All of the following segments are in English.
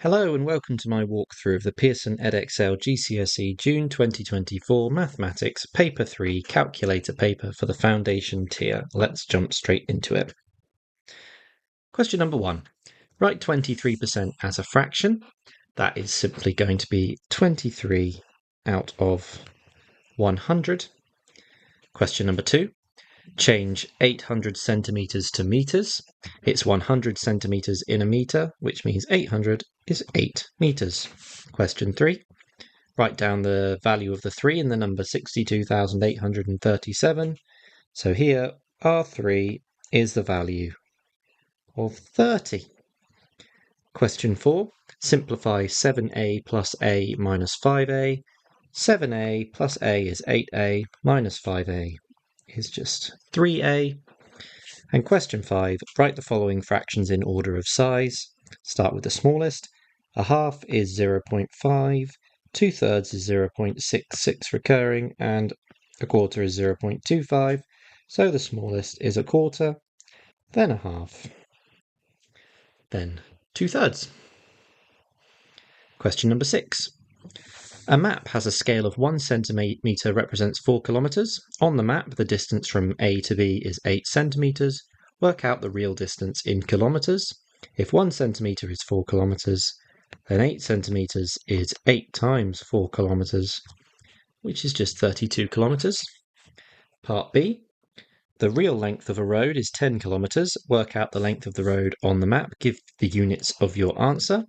Hello and welcome to my walkthrough of the Pearson Edexcel GCSE June 2024 Mathematics Paper 3 Calculator paper for the Foundation tier. Let's jump straight into it. Question number 1. Write 23% as a fraction. That is simply going to be 23 out of 100. Question number 2. Change 800 centimetres to metres. It's 100 centimetres in a metre, which means 800 is 8 metres. Question 3. Write down the value of the 3 in the number 62,837. So here, R3 is the value of 30. Question 4. Simplify 7a plus a minus 5a. 7a plus a is 8a minus 5a is just 3a. And question 5, write the following fractions in order of size. Start with the smallest. A half is 0.5, 2/3 is 0.66 recurring, and a quarter is 0.25. So the smallest is a quarter, then a half, then 2/3. Question number 6. A map has a scale of 1 centimetre represents 4 kilometres. On the map, the distance from A to B is 8 centimetres. Work out the real distance in kilometres. If 1 centimetre is 4 kilometres, then 8 centimetres is 8 times 4 kilometres, which is just 32 kilometres. Part B. The real length of a road is 10 kilometres. Work out the length of the road on the map. Give the units of your answer.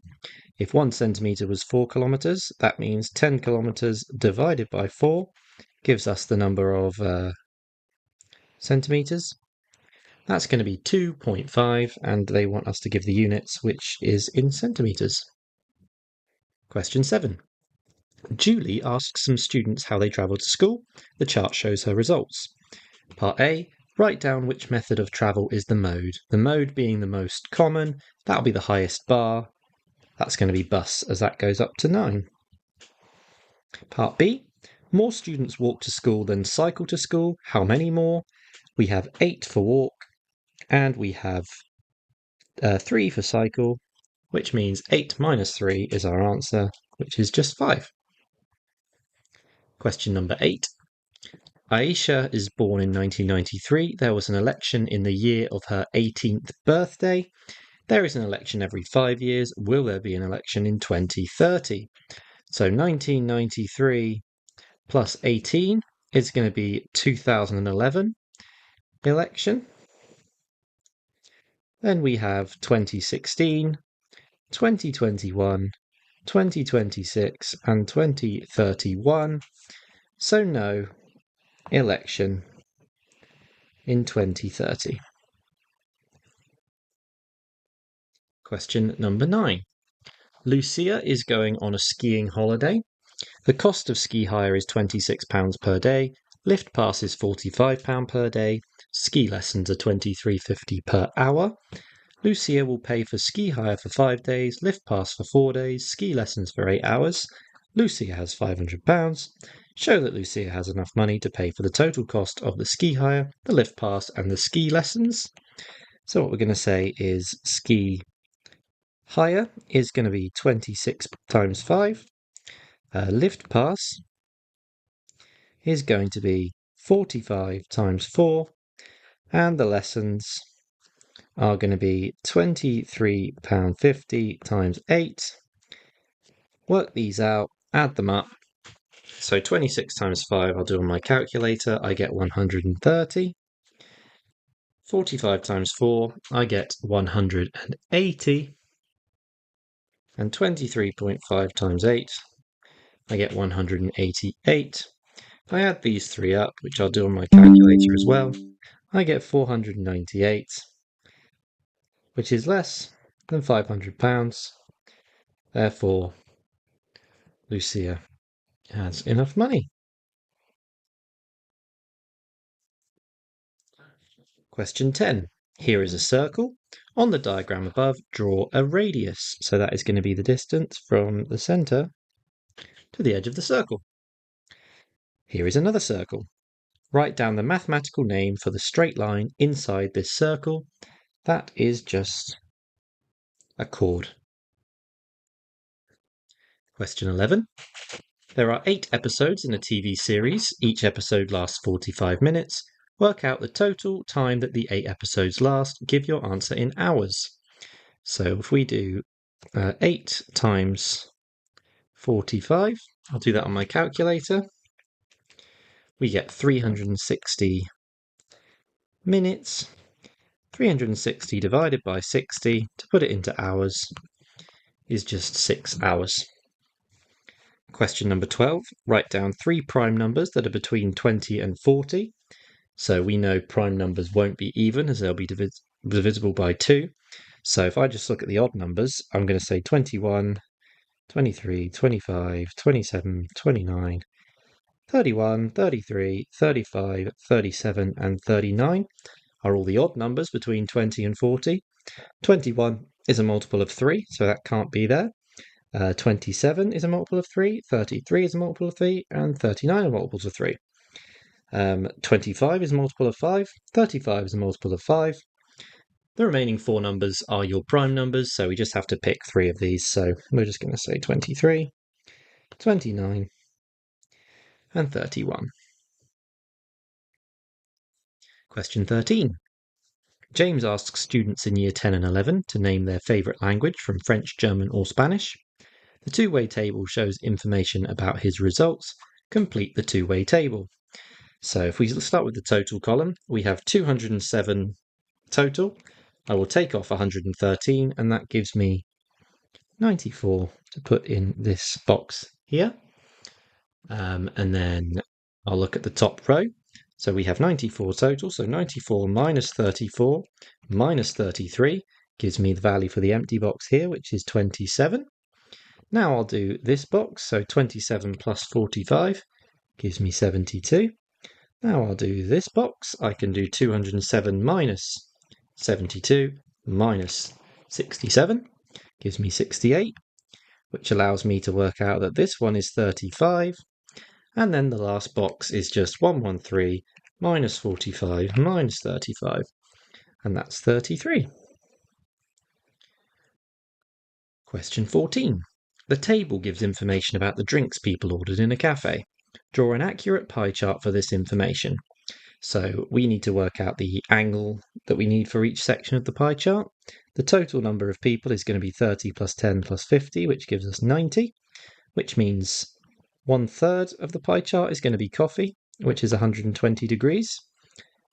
If 1 centimetre was 4 kilometres, that means 10 kilometres divided by 4 gives us the number of centimetres. That's going to be 2.5, and they want us to give the units, which is in centimetres. Question 7. Julie asks some students how they travel to school. The chart shows her results. Part A. Write down which method of travel is the mode. The mode being the most common, that'll be the highest bar. That's going to be bus, as that goes up to 9. Part B. More students walk to school than cycle to school. How many more? We have 8 for walk, and we have 3 for cycle, which means 8 minus 3 is our answer, which is just 5. Question number 8. Aisha is born in 1993. There was an election in the year of her 18th birthday. There is an election every 5 years. Will there be an election in 2030? So 1993 plus 18 is going to be 2011 election. Then we have 2016, 2021, 2026 and 2031. So no election in 2030. Question number 9. Lucia is going on a skiing holiday. The cost of ski hire is £26 per day. Lift pass is £45 per day. Ski lessons are £23.50 per hour. Lucia will pay for ski hire for 5 days, lift pass for 4 days, ski lessons for 8 hours. Lucia has £500. Show that Lucia has enough money to pay for the total cost of the ski hire, the lift pass, and the ski lessons. So what we're going to say is ski hire is going to be 26 times 5. Lift pass is going to be 45 times 4. And the lessons are going to be £23.50 times 8. Work these out, add them up. So 26 times 5, I'll do on my calculator, I get 130. 45 times 4, I get 180. And 23.5 times 8, I get 188. If I add these three up, which I'll do on my calculator as well, I get 498, which is less than £500. Therefore, Lucia has enough money. Question 10. Here is a circle. On the diagram above, draw a radius. So that is going to be the distance from the centre to the edge of the circle. Here is another circle. Write down the mathematical name for the straight line inside this circle. That is just a chord. Question 11. There are 8 episodes in a TV series. Each episode lasts 45 minutes. Work out the total time that the 8 episodes last. Give your answer in hours. So if we do 8 times 45, I'll do that on my calculator. We get 360 minutes. 360 divided by 60, to put it into hours, is just 6 hours. Question number 12. Write down 3 prime numbers that are between 20 and 40. So we know prime numbers won't be even as they'll be divisible by 2. So if I just look at the odd numbers, I'm going to say 21, 23, 25, 27, 29, 31, 33, 35, 37, and 39 are all the odd numbers between 20 and 40. 21 is a multiple of 3, so that can't be there. 27 is a multiple of 3, 33 is a multiple of 3, and 39 are multiples of 3. 25 is a multiple of 5, 35 is a multiple of 5. The remaining 4 numbers are your prime numbers, so we just have to pick 3 of these. So we're just going to say 23, 29, and 31. Question 13. James asks students in Year 10 and 11 to name their favourite language from French, German, or Spanish. The two-way table shows information about his results. Complete the two-way table. So if we start with the total column, we have 207 total. I will take off 113, and that gives me 94 to put in this box here. And then I'll look at the top row. So we have 94 total, so 94 minus 34 minus 33 gives me the value for the empty box here, which is 27. Now I'll do this box, so 27 plus 45 gives me 72. Now I'll do this box. I can do 207 minus 72 minus 67 gives me 68, which allows me to work out that this one is 35. And then the last box is just 113 minus 45 minus 35, and that's 33. Question 14. The table gives information about the drinks people ordered in a cafe. Draw an accurate pie chart for this information. So we need to work out the angle that we need for each section of the pie chart. The total number of people is going to be 30 plus 10 plus 50, which gives us 90, which means 1/3 of the pie chart is going to be coffee, which is 120 degrees.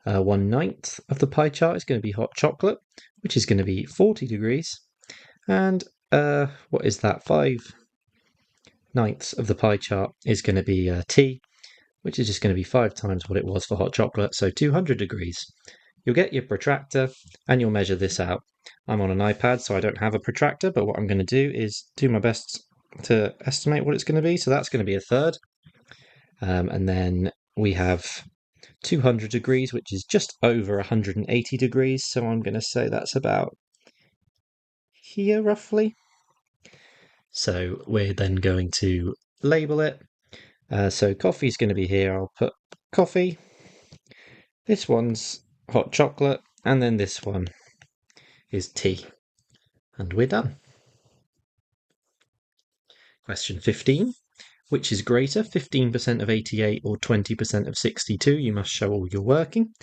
1/9 of the pie chart is going to be hot chocolate, which is going to be 40 degrees. And what is that? 5/9 of the pie chart is going to be tea, which is just going to be 5 times what it was for hot chocolate, so 200 degrees. You'll get your protractor and you'll measure this out. I'm on an iPad, so I don't have a protractor, but what I'm going to do is do my best to estimate what it's going to be. So that's going to be 1/3. And then we have 200 degrees, which is just over 180 degrees. So I'm going to say that's about here, roughly. So we're then going to label it. So coffee is going to be here. I'll put coffee. This one's hot chocolate. And then this one is tea. And we're done. Question 15. Which is greater, 15% of 88 or 20% of 62? You must show all your working.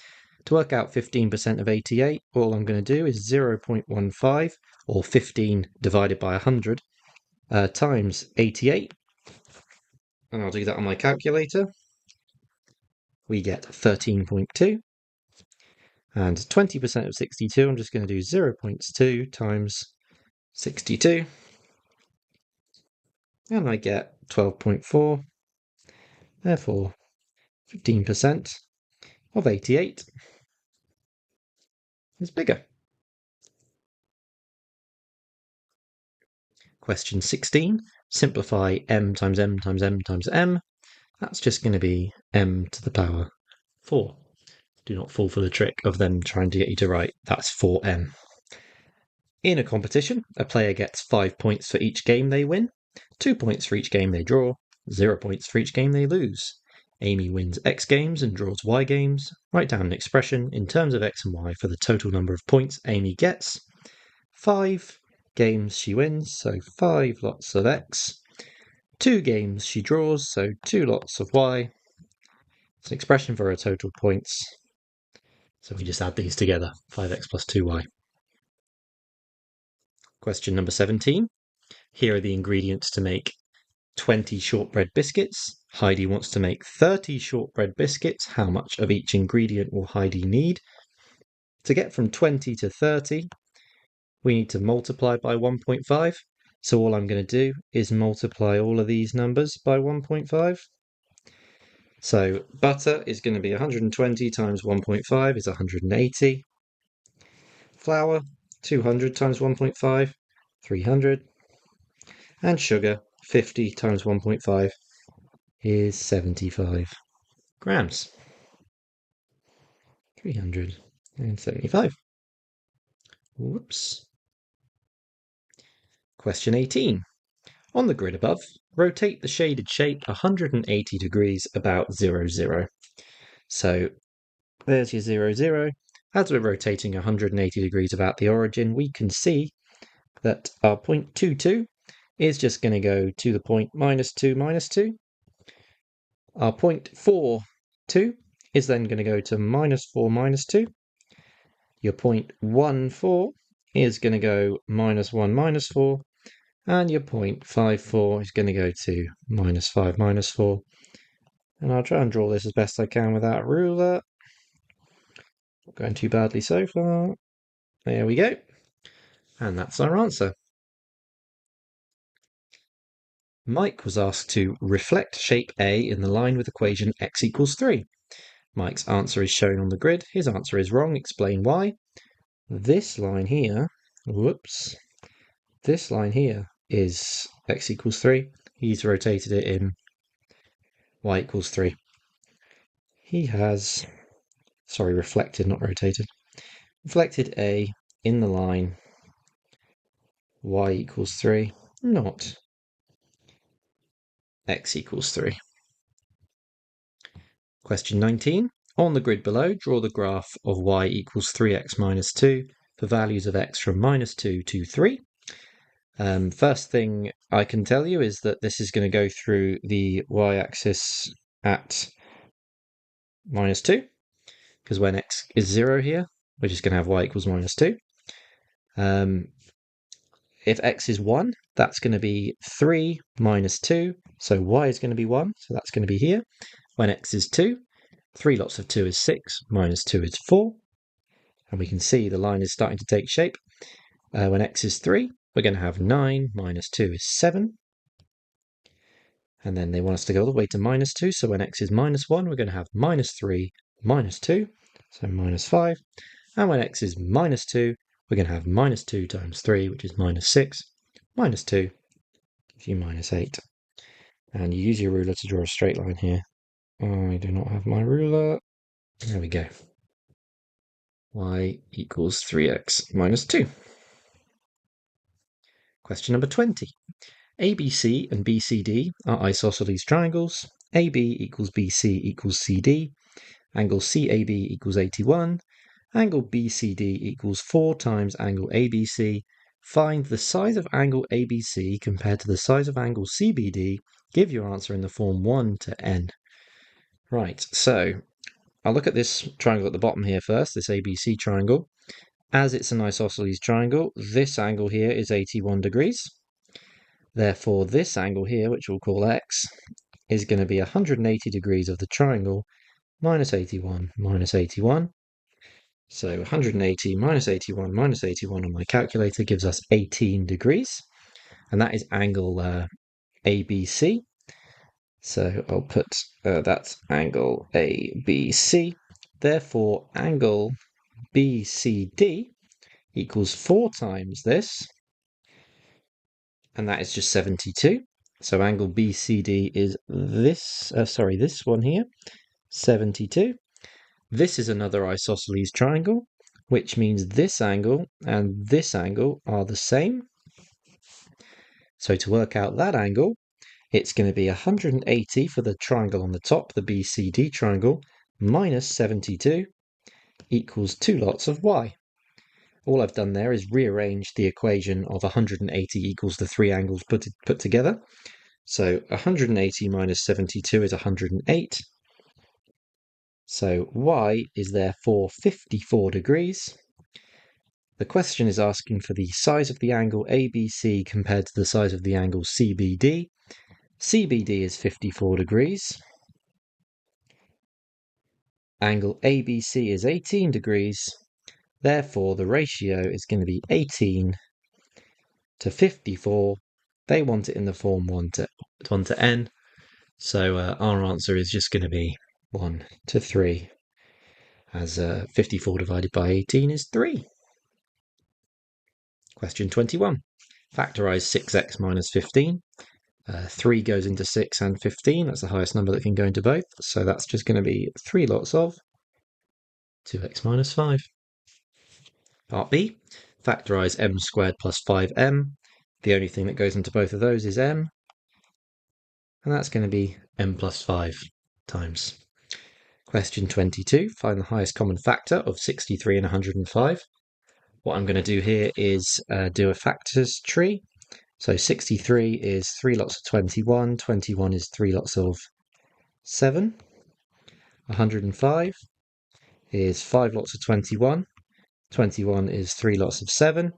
To work out 15% of 88, all I'm going to do is 0.15, or 15 divided by 100, times 88. And I'll do that on my calculator. We get 13.2. And 20% of 62, I'm just going to do 0.2 times 62. And I get 12.4. Therefore, 15% of 88 is bigger. Question 16. Simplify m times m times m times m. That's just going to be m to the power 4. Do not fall for the trick of them trying to get you to write that's 4m. In a competition, a player gets 5 points for each game they win, 2 points for each game they draw, 0 points for each game they lose. Amy wins X games and draws Y games. Write down an expression in terms of X and Y for the total number of points Amy gets. 5 games she wins, so 5 lots of X. 2 games she draws, so 2 lots of y. It's an expression for her total points. So we just add these together, 5x plus 2y. Question number 17. Here are the ingredients to make 20 shortbread biscuits. Heidi wants to make 30 shortbread biscuits. How much of each ingredient will Heidi need? To get from 20 to 30, we need to multiply by 1.5. So all I'm going to do is multiply all of these numbers by 1.5. So butter is going to be 120 times 1.5 is 180. Flour, 200 times 1.5, 300. And sugar, 50 times 1.5 is 75 grams. 375. Whoops. Question 18. On the grid above, rotate the shaded shape 180 degrees about 0, 0. So there's your 0, 0. As we're rotating 180 degrees about the origin, we can see that our point 2, 2 is just going to go to the point minus 2, minus 2. Our point 4, 2 is then going to go to minus 4, minus 2. Your point 1, 4 is going to go minus 1, minus 4. And your point 5, 4 is going to go to minus 5, minus 4. And I'll try and draw this as best I can without a ruler. Not going too badly so far. There we go. And that's our answer. Mike was asked to reflect shape A in the line with equation x equals 3. Mike's answer is shown on the grid. His answer is wrong. Explain why. This line here, whoops, this line here is x equals 3. He's rotated it in y equals 3. He has, reflected, not rotated. Reflected A in the line y equals 3, not x equals 3. Question 19. On the grid below, draw the graph of y equals 3x minus 2 for values of x from minus 2 to 3. First thing I can tell you is that this is going to go through the y-axis at minus 2, because when x is 0 here, we're just going to have y equals minus 2. If x is 1, that's going to be 3 minus 2, so y is going to be 1, so that's going to be here. When x is 2, 3 lots of 2 is 6, minus 2 is 4. And we can see the line is starting to take shape. When x is 3, we're going to have 9 minus 2 is 7. And then they want us to go all the way to minus 2, so when x is minus 1, we're going to have minus 3 minus 2, so minus 5. And when x is minus 2, we're going to have minus 2 times 3, which is minus 6. Minus 2 gives you minus 8. And you use your ruler to draw a straight line here. I do not have my ruler. There we go. Y equals 3x minus 2. Question number 20. ABC and BCD are isosceles triangles. AB equals BC equals CD. Angle CAB equals 81. Angle BCD equals 4 times angle ABC. Find the size of angle ABC compared to the size of angle CBD. Give your answer in the form 1 to n. Right, so I'll look at this triangle at the bottom here first, this ABC triangle. As it's an isosceles triangle, this angle here is 81 degrees. Therefore, this angle here, which we'll call x, is going to be 180 degrees of the triangle, minus 81, minus 81. So 180 minus 81 minus 81 on my calculator gives us 18 degrees. And that is angle ABC. So I'll put that's angle ABC. Therefore, angle BCD equals 4 times this, and that is just 72. So angle BCD is this one here, 72. This is another isosceles triangle, which means this angle and this angle are the same. So to work out that angle, it's going to be 180 for the triangle on the top, the BCD triangle, minus 72 equals 2 lots of y. All I've done there is rearrange the equation of 180 equals the 3 angles put together. So 180 minus 72 is 108. So y is therefore 54 degrees. The question is asking for the size of the angle ABC compared to the size of the angle CBD. CBD is 54 degrees. Angle ABC is 18 degrees. Therefore, the ratio is going to be 18 to 54. They want it in the form 1 to n. So our answer is just going to be 1 to 3, as 54 divided by 18 is 3. Question 21. Factorise 6x minus 15. 3 goes into 6 and 15. That's the highest number that can go into both. So that's just going to be 3 lots of 2x minus 5. Part B. Factorise m squared plus 5m. The only thing that goes into both of those is m. And that's going to be m plus 5 times. Question 22. Find the highest common factor of 63 and 105. What I'm going to do here is do a factors tree. So 63 is 3 lots of 21. 21 is 3 lots of 7. 105 is 5 lots of 21. 21 is 3 lots of 7.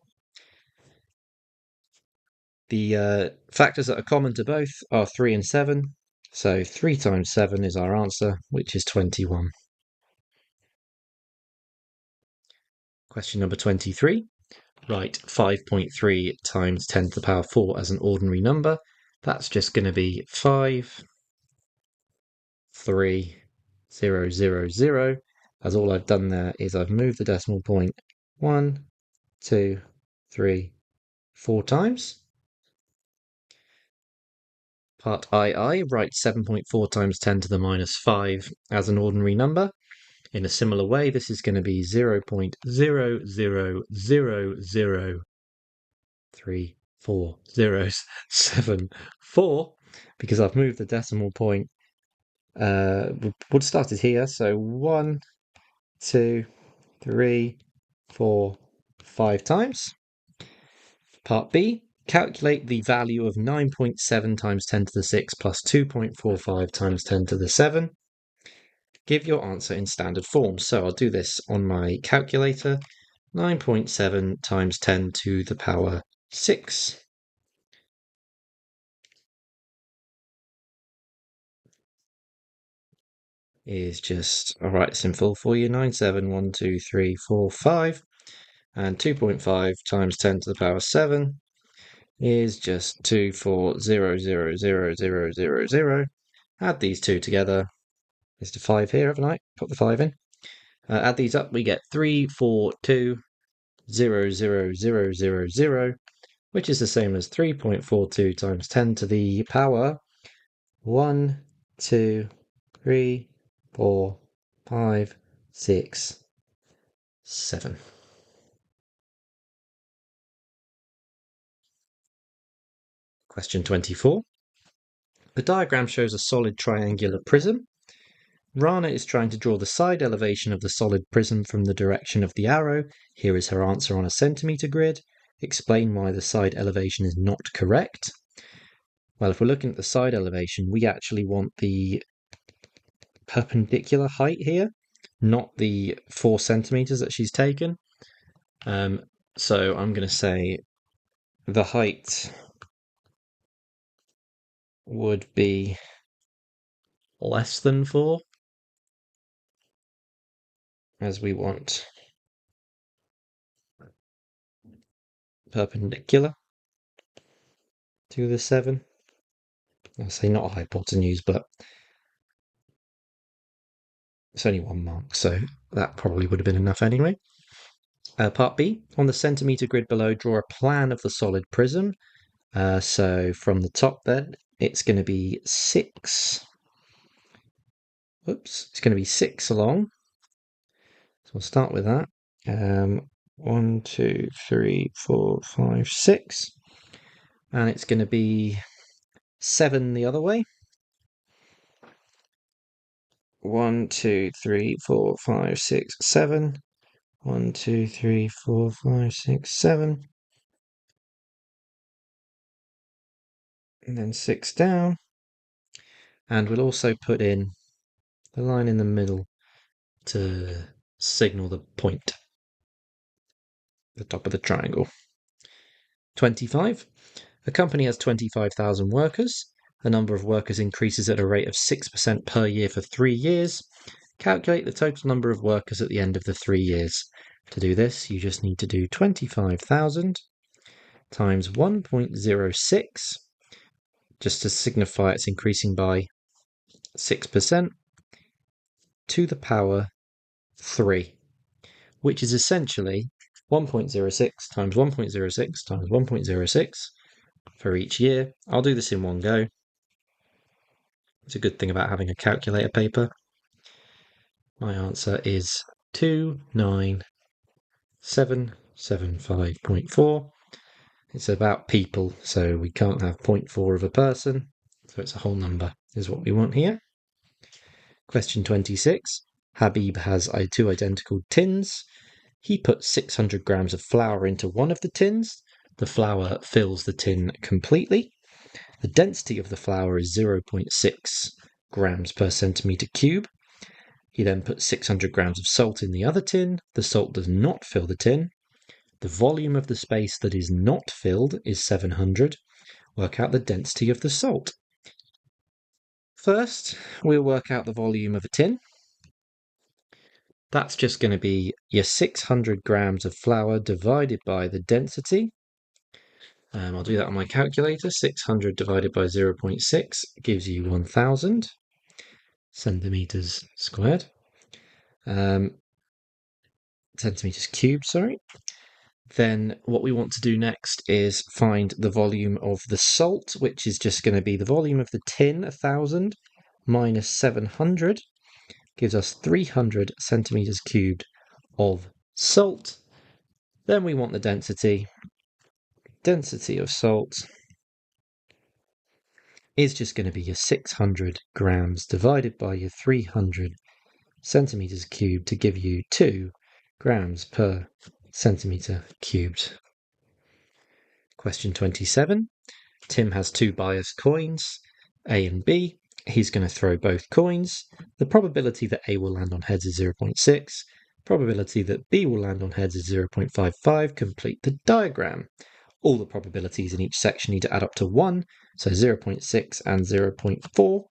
The factors that are common to both are 3 and 7. So 3 times 7 is our answer, which is 21. Question number 23. Write 5.3 times 10 to the power 4 as an ordinary number. That's just going to be 5, 3, 0, 0, 0. As all I've done there is I've moved the decimal point 1, 2, 3, 4 times. Part II, write 7.4 times 10 to the minus 5 as an ordinary number. In a similar way, this is going to be 0.0003407 because I've moved the decimal point. We'll start it here. So 1, 2, 3, 4, 5 times. Part B, calculate the value of 9.7 times 10 to the 6 plus 2.45 times 10 to the 7. Give your answer in standard form. So I'll do this on my calculator. 9.7 times 10 to the power 6. Is just, I'll write this in full for you, 9, 7, 1, 2, 3, 4, 5. And 2.5 times 10 to the power 7 is just 2, 4, 0, 0, 0, 0, 0, 0. Add these two together. There's the 5 here, haven't I? Put the 5 in. Add these up, we get 3, 4, 2, 0, 0, 0, 0, 0, which is the same as 3.42 times 10 to the power 1, 2, 3, 4, 5, 6, 7. Question 24. The diagram shows a solid triangular prism. Rana is trying to draw the side elevation of the solid prism from the direction of the arrow. Here is her answer on a centimetre grid. Explain why the side elevation is not correct. Well, if we're looking at the side elevation, we actually want the perpendicular height here, not the 4 centimetres that she's taken. So I'm going to say the height would be less than 4, as we want perpendicular to the 7. I'll say not a hypotenuse, but it's only 1 mark, so that probably would have been enough anyway. Part B, on the centimetre grid below, draw a plan of the solid prism. So from the top then, it's going to be 6. Oops, it's going to be 6 along. So we'll start with that. 1, 2, 3, 4, 5, 6. And it's going to be 7 the other way. 1, 2, 3, 4, 5, 6, 7. 1, 2, 3, 4, 5, 6, 7. and then 6 down. And we'll also put in the line in the middle to signal the point, the top of the triangle. 25. A company has 25,000 workers. The number of workers increases at a rate of 6% per year for 3 years. Calculate the total number of workers at the end of the 3 years. To do this, you just need to do 25,000 times 1.06, just to signify it's increasing by 6%, to the power 3, which is essentially 1.06 times 1.06 times 1.06 for each year. I'll do this in one go. It's a good thing about having a calculator paper. My answer is 29775.4. It's about people, so we can't have 0.4 of a person, so it's a whole number is what we want here. Question 26. Habib has 2 identical tins. He puts 600 grams of flour into one of the tins. The flour fills the tin completely. The density of the flour is 0.6 grams per centimeter cube. He then puts 600 grams of salt in the other tin. The salt does not fill the tin. The volume of the space that is not filled is 700. Work out the density of the salt. First, we'll work out the volume of a tin. That's just going to be your 600 grams of flour divided by the density. I'll do that on my calculator. 600 divided by 0.6 gives you 1,000 centimeters squared. Centimeters cubed, sorry. Then what we want to do next is find the volume of the salt, which is just going to be the volume of the tin, 1,000, minus 700, gives us 300 centimeters cubed of salt. Then we want the density. Density of salt is just going to be your 600 grams divided by your 300 centimeters cubed to give you 2 grams per centimeter cubed. Question 27. Tim has 2 biased coins, A and B. He's going to throw both coins. The probability that A will land on heads is 0.6. Probability that B will land on heads is 0.55. Complete the diagram. All the probabilities in each section need to add up to 1, so 0.6 and 0.4,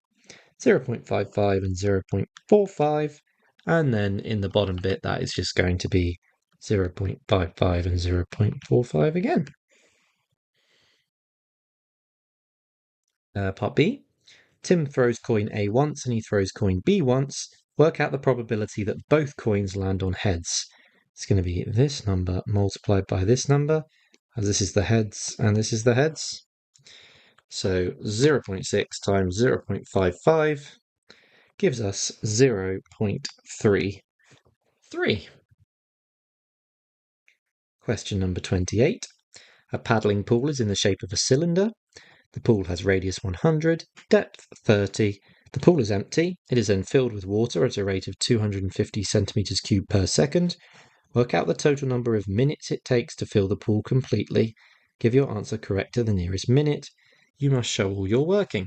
0.55 and 0.45, and then in the bottom bit that is just going to be 0.55 and 0.45 again. Part B. Tim throws coin A once and he throws coin B once. Work out the probability that both coins land on heads. It's going to be this number multiplied by this number, as this is the heads and this is the heads. So 0.6 times 0.55 gives us 0.33. Question number 28. A paddling pool is in the shape of a cylinder. The pool has radius 100, depth 30. The pool is empty. It is then filled with water at a rate of 250 centimeters cubed per second. Work out the total number of minutes it takes to fill the pool completely. Give your answer correct to the nearest minute. You must show all your working.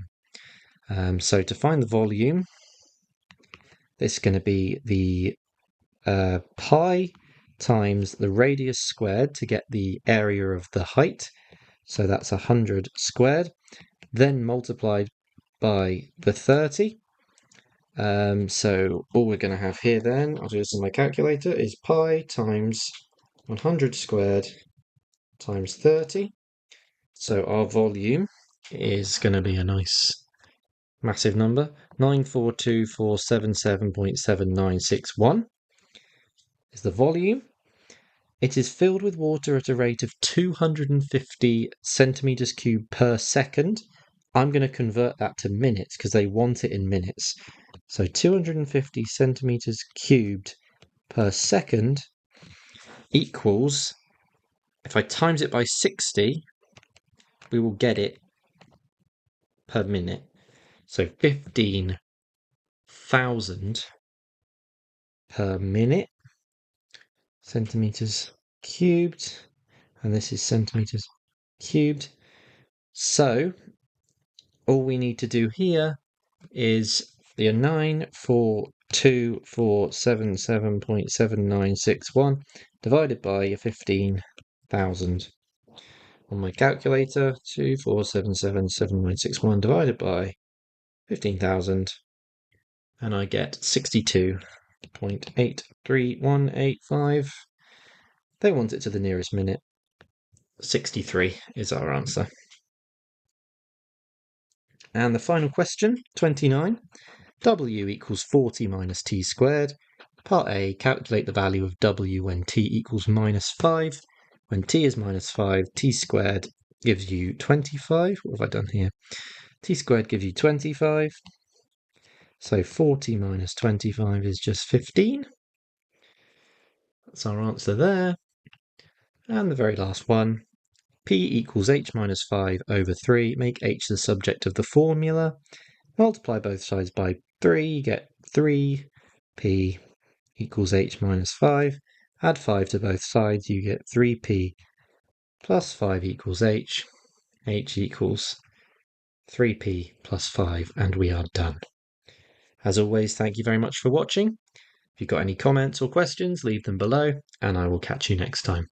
So to find the volume, this is going to be the pi times the radius squared to get the area of the height. So that's 100 squared. Then multiplied by the 30. So all we're going to have here then, I'll do this in my calculator, is pi times 100 squared times 30. So our volume is going to be a nice massive number, 942,477.7961 is the volume. It is filled with water at a rate of 250 centimeters cubed per second. I'm going to convert that to minutes because they want it in minutes. So 250 centimeters cubed per second equals, if I times it by 60, we will get it per minute. So 15,000 per minute, centimeters cubed, and this is centimeters cubed. So all we need to do here is the 94247.7961 divided by 15,000. On my calculator, 24777.7961 divided by 15,000, and I get 62.83185. They want it to the nearest minute. 63 is our answer. And the final question, 29. W equals 40 minus t squared. Part A, calculate the value of W when t equals minus 5. When t is minus 5, t squared gives you 25. What have I done here? T squared gives you 25. So 40 minus 25 is just 15. That's our answer there. And the very last one, P equals h minus 5 over 3. Make h the subject of the formula. Multiply both sides by 3, you get 3p equals h minus 5. Add 5 to both sides, you get 3p plus 5 equals h. H equals 3p plus 5, and we are done. As always, thank you very much for watching. If you've got any comments or questions, leave them below, and I will catch you next time.